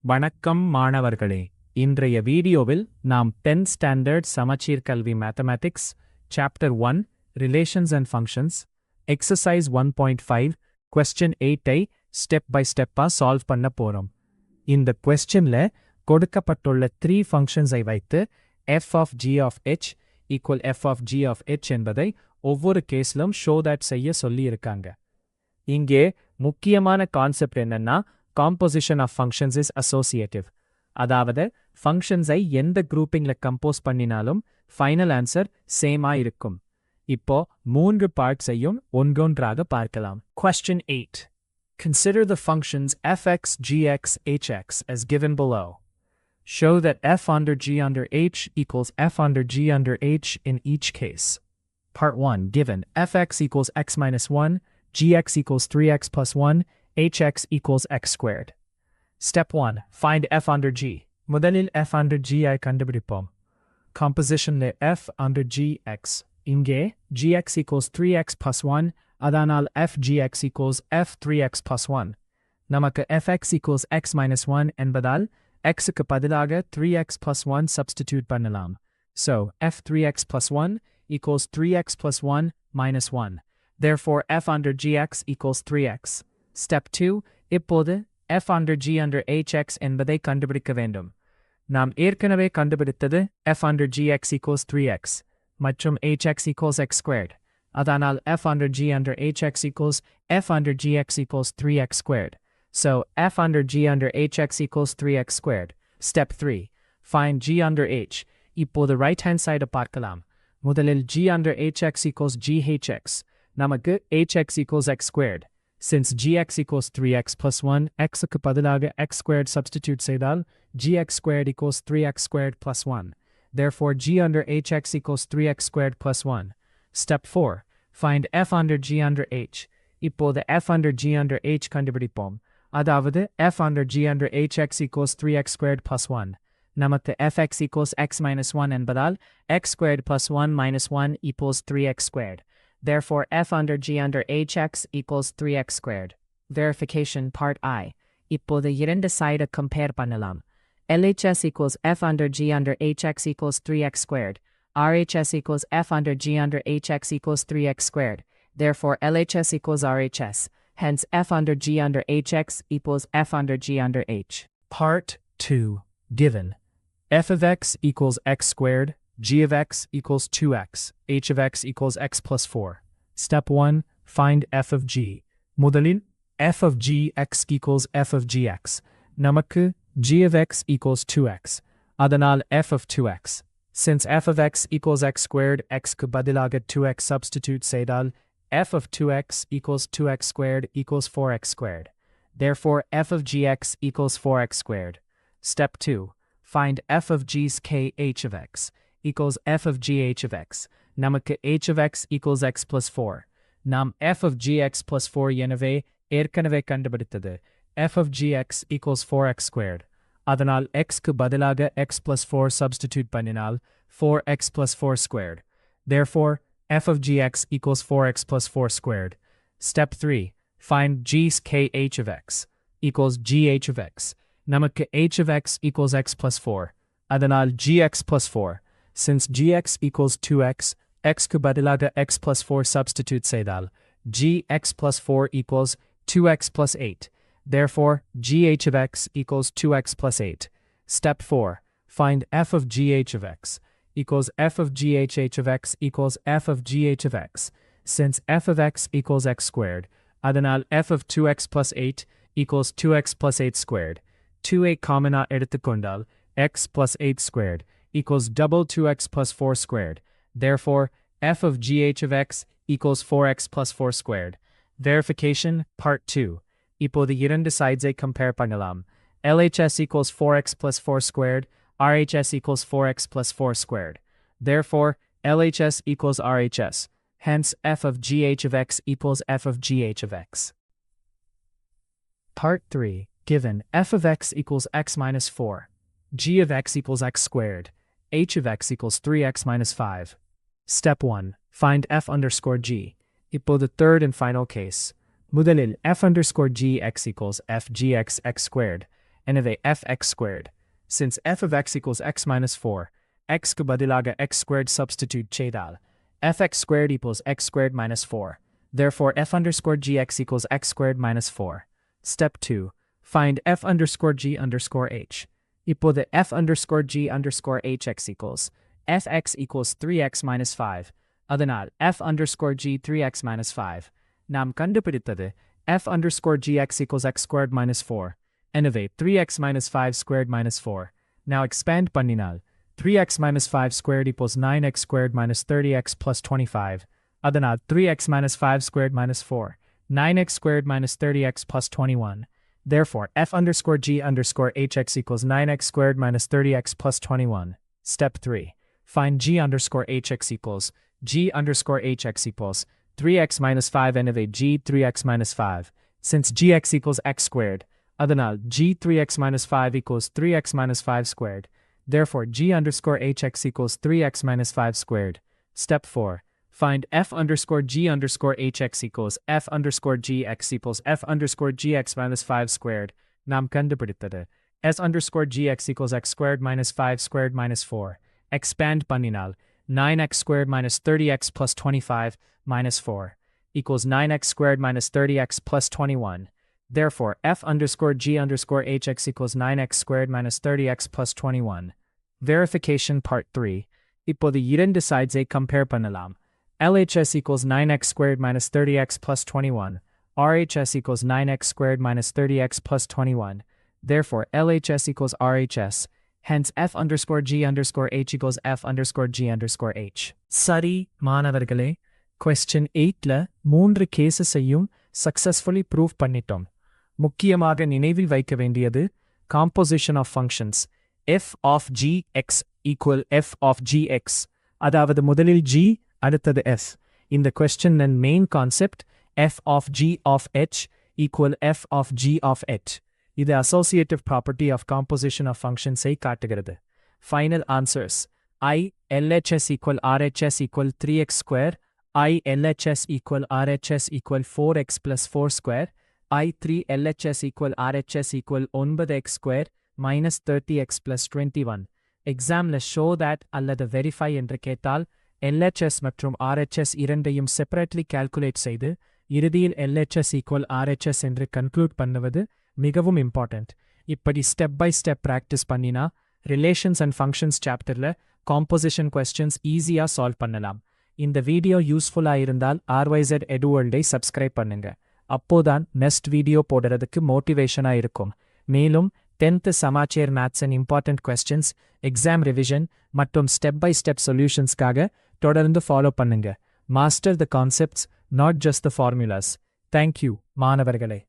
வணக்கம் மாணவர்களே. இன்றைய வீடியோவில் நாம் 10th ஸ்டாண்டர்ட் சமச்சீர் கல்வி mathematics chapter 1 relations and functions exercise 1.5 question 8ஐ ஸ்டெப் பை ஸ்டெப்பா சால்வ் பண்ண போறோம். இந்த கொஸ்டின்ல கொடுக்கப்பட்டுள்ள 3 ஃபங்க்ஷன்ஸை வைத்து f of g of h equal f of g of h என்பதை ஒவ்வொரு கேஸ்லும் ஷோ தட் செய்ய சொல்லியிருக்காங்க. இங்கே முக்கியமான கான்செப்ட் என்னன்னா composition of functions is associative. அதாவது ஃபங்க்ஷன்ஸை எந்த குரூப்பிங்ல கம்போஸ் பண்ணினாலும் ஃபைனல் ஆன்சர் சேமா இருக்கும். இப்போ 3 பார்ட்ஸையும் ஒன்றொன்றாக பார்க்கலாம். Question 8. Consider the functions fx, gx, hx as given below. Show that f under g under h equals f under g under h in each case. Part 1. Given fx equals x minus 1, gx equals 3x plus 1, hx equals x squared. Step 1. Find f under g. முதலில் f under g ஐ கண்டுபிடிப்போம். Compositionல f under gx. இங்கே gx equals 3x plus 1, அதனால் f gx equals f 3x plus 1. நமக்கு fx equals x minus 1 என்பதால் xக்கு பதிலாக 3x plus 1 substitute பண்ணலாம். So, f 3x plus 1 equals 3x plus 1 minus 1. Therefore, f under gx equals 3x. Step 2. இப்போது f under g under hx என்பதை கண்டுபிடிக்க வேண்டும். நாம் ஏற்கனவே கண்டுபிடித்தது f under gx equals 3x மற்றும் hx equals x squared. அதனால் f under g under hx equals f under gx equals 3x squared. So, f under g under hx equals 3x squared. Step 3. Find g under h. இப்போது right hand side பார்க்கலாம். முதலில் g under hx equalsghx. நமக்கு hx equals x squared. Since gx equals 3x plus 1, xக்கு பதிலாக x squared substitute செய்தால் gx squared equals 3x squared plus 1. Therefore, g under hx equals 3x squared plus 1. Step 4. Find f under g under h. இப்போது f under g under h கண்டுபிடிப்போம். அதாவது f under g under hx equals 3x squared plus 1. நமக்கு fx equals x minus 1 என்பதால் x squared plus 1 minus 1 equals 3x squared. Therefore, f under g under hx equals 3x squared. Verification part I. இப்போது இரண்டு சைடை compare பண்ணலாம். LHS equals f under g under hx equals 3x squared. RHS equals f under g under hx equals 3x squared. Therefore, LHS equals RHS. Hence, f under g under hx equals f under g under h. Part 2. Given f of x equals x squared, g of x equals 2x, h of x equals x plus 4. Step 1. Find f of g. முதலில் f of g x equals f of gx. நமக்கு g of x equals 2x. அதனால் f of 2x. Since f of x equals x squared, xக்கு பதிலாக 2x substitute செய்தால் f of 2x equals 2x squared equals 4x squared. Therefore, f of gx equals 4x squared. Step 2. Find f of g's k h of x equals f of gh of x. நமக்கு h of x equals x plus 4. நாம் f of gx plus 4 எனவே ஏற்கனவே கண்டுபிடித்தது. f of gx equals 4x squared. அதனால் xக்கு பதிலாக x plus 4 substitute பண்ணினால் 4x plus 4 squared. Therefore, f of gx equals 4x plus 4 squared. Step 3. Find g's kh of x equals gh of x. நமக்கு h of x equals x plus 4. அதனால் gx plus 4. Since gx equals 2x, xக்கு பதிலாக x plus 4 substitute செய்தால் gx plus 4 equals 2x plus 8. Therefore, gh of x equals 2x plus 8. Step 4. Find f of gh of x equals f of ghh of x equals f of gh of x. Since f of x equals x squared, அதனால் f of 2x plus 8 equals 2x plus 8 squared. 2a common எடுத்துக்கொண்டால் x plus 8 squared equals double 2x plus 4 squared. Therefore, f of gh of x equals 4x plus 4 squared. Verification part 2. இப்போது இரண்டு sides-ஐ compare பண்ணலாம். LHS equals 4x plus 4 squared. RHS equals 4x plus 4 squared. Therefore, LHS equals RHS. Hence, f of gh of x equals f of gh of x. Part 3. Given f of x equals x minus 4, g of x equals x squared, h of x equals 3x minus 5. Step 1. Find f underscore g. இப்போது third and final case. முதலில் f underscore g x equals f gx x squared. எனவே fx squared. Since f of x equals x minus 4, x க்கு பதிலாக x squared substitute செய்தால் fx squared equals x squared minus 4. Therefore f underscore gx equals x squared minus 4. Step 2. Find f underscore g underscore h. இப்போது f underscore g underscore hx equals fx equals 3x minus 5. அதனால் f underscore g 3x minus 5. நாம் கண்டுபிடித்தது f underscore gx equals x squared minus 4. எனவே 3x minus 5 squared minus 4. Now expand பண்ணினால் 3x minus 5 squared equals 9x squared minus 30x plus 25. அதனால் 3x minus 5 squared minus 4. 9x squared minus 30x plus 21. Therefore, f underscore g underscore hx equals 9x squared minus 30x plus 21. Step 3. Find g underscore hx equals g underscore hx equals 3x minus 5 எனவே g 3x minus 5. Since gx equals x squared, அதனால் g 3x minus 5 equals 3x minus 5 squared. Therefore, g underscore hx equals 3x minus 5 squared. Step 4. Find f underscore g underscore hx equals f underscore gx equals f underscore gx minus 5 squared. நாம் கண்டுபிடித்தது s underscore gx equals x squared minus 5 squared minus 4. Expand பண்ணினால் 9x squared minus 30x plus 25 minus 4 equals 9x squared minus 30x plus 21. Therefore, f underscore g underscore hx equals 9x squared minus 30x plus 21. Verification part 3. இப்போது இரண்டு sides compare பண்ணலாம். LHS equals 9x squared minus 30x plus 21. RHS equals 9x squared minus 30x plus 21. Therefore, LHS equals RHS. Hence, f underscore g underscore h equals f underscore g underscore h. சரி மாணவர்களே, question 8ல 3 cases-ஐயும் successfully prove பண்ணிட்டோம். முக்கியமாக நினைவில் வைக்க வேண்டியது composition of functions f of gx equal f of gx. அதாவது முதலில் g அடுத்தது f. இந்த questionன் main concept f of g of h equal f of g of h. இது associative property of composition of functions-ஐ காட்டுகிறது. Final answers. I LHS equal RHS equal 3x square. I LHS equal RHS equal 4x plus 4 square. I 3 LHS equal RHS equal 9x square minus 30x plus 21. Examல show that அல்லது verify என்று கேட்டால் LHS மற்றும் RHS இரண்டையும் separately calculate செய்து இறுதியில் LHS equal RHS என்று conclude பண்ணுவது மிகவும் important. இப்படி step by step practice பண்ணினா relations and functions chapterல composition questions easy-ஆ solve பண்ணலாம். இந்த வீடியோ யூஸ்ஃபுல்லா இருந்தால் RYZEduworld-ஐ subscribe பண்ணுங்க. அப்போதான் நெக்ஸ்ட் வீடியோ போடுறதுக்கு மோட்டிவேஷனா இருக்கும். மேலும் 10th Samacheer Maths and important questions, exam revision மற்றும் step by step solutionsக்காக தொடர்ந்து ஃபாலோ பண்ணுங்க. Master the concepts, not just the formulas. Thank you, மாணவர்களே.